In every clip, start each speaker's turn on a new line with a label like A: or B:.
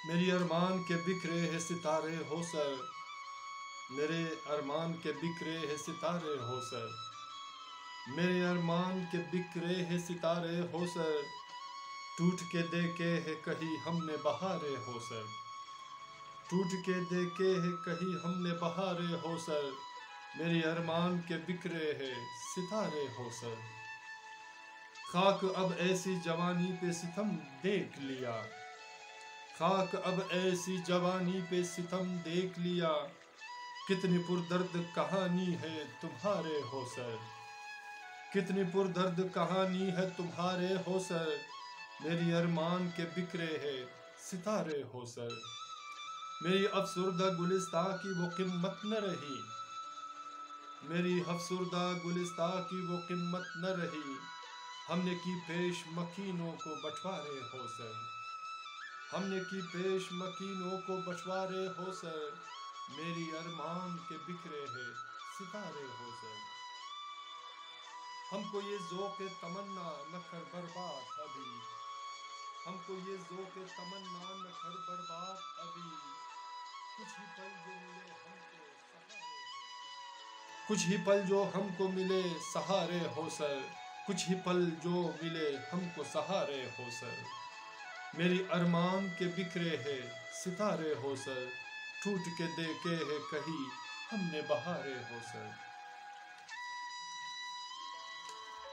A: میری ارمان کے بکھرے ہیں ستارے ہو سر، میرے ارمان کے بکھرے ہیں ستارے ہو سر، میرے ارمان کے بکھرے ہیں ستارے ہو سر، ٹوٹ کے دیکھے ہے کہیں ہم نے بہارے ہو سر، ٹوٹ کے دیکھے ہے کہیں ہم نے بہارے ہو سر، میری ارمان کے بکھرے ہیں ستارے ہو سر۔ خاک اب ایسی جوانی پہ ستم دیکھ لیا، خاک اب ایسی جوانی پہ ستم دیکھ لیا، کتنی پردرد کہانی ہے تمہارے ہو سر، کتنی پردرد کہانی ہے تمہارے ہو سر، میری ارمان کے بکھرے ہے ستارے ہو سر۔ میری افسردہ گلستہ کی وہ قیمت نہ رہی، میری افسردہ گلستہ کی وہ قیمت نہ رہی، ہم نے کی پیش مکینوں کو بٹوارے ہو سر، ہم نے کی پیش مکینوں کو بٹوارے ہو سر، میری ارمان کے بکھرے ہے ستارے ہو سر۔ ہم کو یہ ذوق تمنا نہ کر برباد ابھی، ہم کو یہ ذوق تمنا نہ کر برباد ابھی، کچھ ہی پل جو ملے ہم کو سہارے ہو سر، کچھ ہی پل جو ہم کو ملے سہارے ہو سر، کچھ ہی پل جو ملے ہم کو سہارے ہو سر، میری ارمان کے بکھرے ہے ستارے ہو سر، ٹوٹ کے دیکھے ہے کہیں ہم نے بہارے ہو سر۔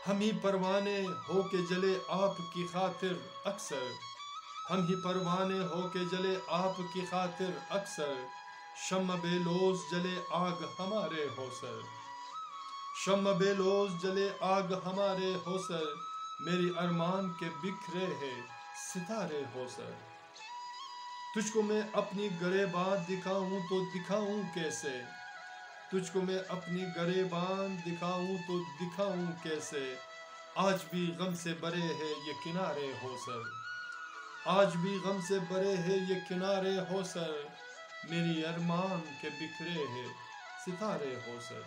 A: ہم ہی پروانے ہو کے جلے آپ کی خاطر اکثر، ہم ہی پروانے ہو کے جلے آپ کی خاطر اکثر، شمع بے لوز جلے آگ ہمارے ہو سر، شمع بے لوز جلے آگ ہمارے ہو سر، میری ارمان کے بکھرے ہے ستارے ہو سر۔ تجھ کو میں اپنی گریباں دکھاؤں تو دکھاؤں کیسے، تجھ کو میں اپنی گریباں دکھاؤں تو دکھاؤں کیسے، آج بھی غم سے بھرے ہے یہ کنارے ہو سر، آج بھی غم سے بھرے ہے یہ کنارے ہو سر، میری ارمان کے بکھرے ہے ستارے ہو سر۔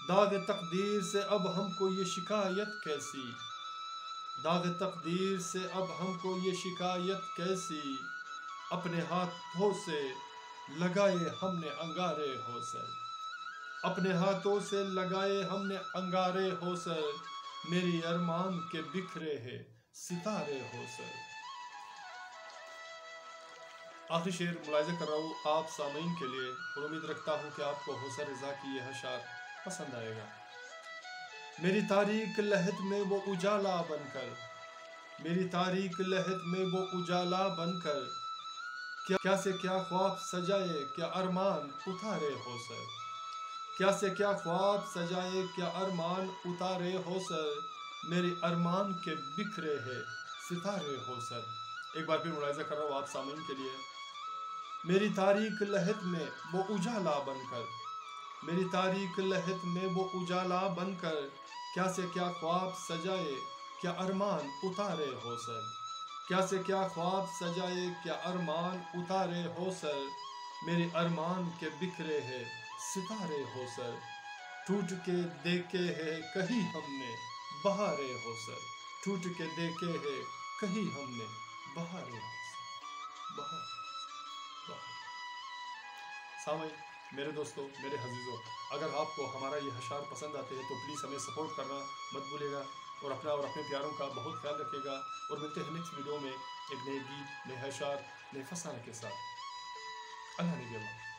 A: داغ تقدیر سے اب ہم کو یہ شکایت کیسی، داغ تقدیر سے اب ہم کو یہ شکایت کیسی، اپنے ہاتھوں سے لگائے ہم نے انگارے ہو سر، اپنے ہاتھوں سے لگائے ہم نے انگارے ہو سر، میری ارمان کے بکھرے ہے ستارے ہو سر۔ آخری شعر ملاحظہ کر رہا ہوں آپ سامعین کے لیے اور امید رکھتا ہوں کہ آپ کو حسن رضا کی یہ اشعار پسند آئے گا۔ میری تاریک لحد میں وہ اجالا بن کر، میری تاریک لحد میں وہ اجالا بن کر، کیا سے کیا خواب سجائے کیا ارمان اتارے ہو سر، کیا سے کیا خواب سجائے کیا ارمان اتارے ہو سر، میرے ارمان کے بکھرے ہے ستارے ہو سر۔ ایک بار پھر ملاحظہ کر رہا ہوں آپ سامعین کے لیے۔ میری تاریک لحد میں وہ اجالا بن کر، میری تاریک لحد میں وہ اجالا بن کر، کیا سے کیا خواب سجائے کیا ارمان اتارے ہو سر، کیا سے کیا خواب سجائے کیا ارمان اتارے ہو سر، میرے ارمان کے بکھرے ہے ستارے ہو سر، ٹوٹ کے دیکھے ہے کہیں ہم نے بہارے ہو سر، ٹوٹ کے دیکھے ہے کہیں ہم نے بہارے ہو سر، بہارے سامعین، میرے دوستوں، میرے عزیزوں، اگر آپ کو ہمارا یہ اشعار پسند آتے ہیں تو پلیز ہمیں سپورٹ کرنا مت بھولے گا اور اپنا اور اپنے پیاروں کا بہت خیال رکھے گا، اور ملتے ہیں نیکسٹ ویڈیو میں ایک نئے گیت، نئے اشعار، نئے فسانے کے ساتھ۔ اللہ نگہبان۔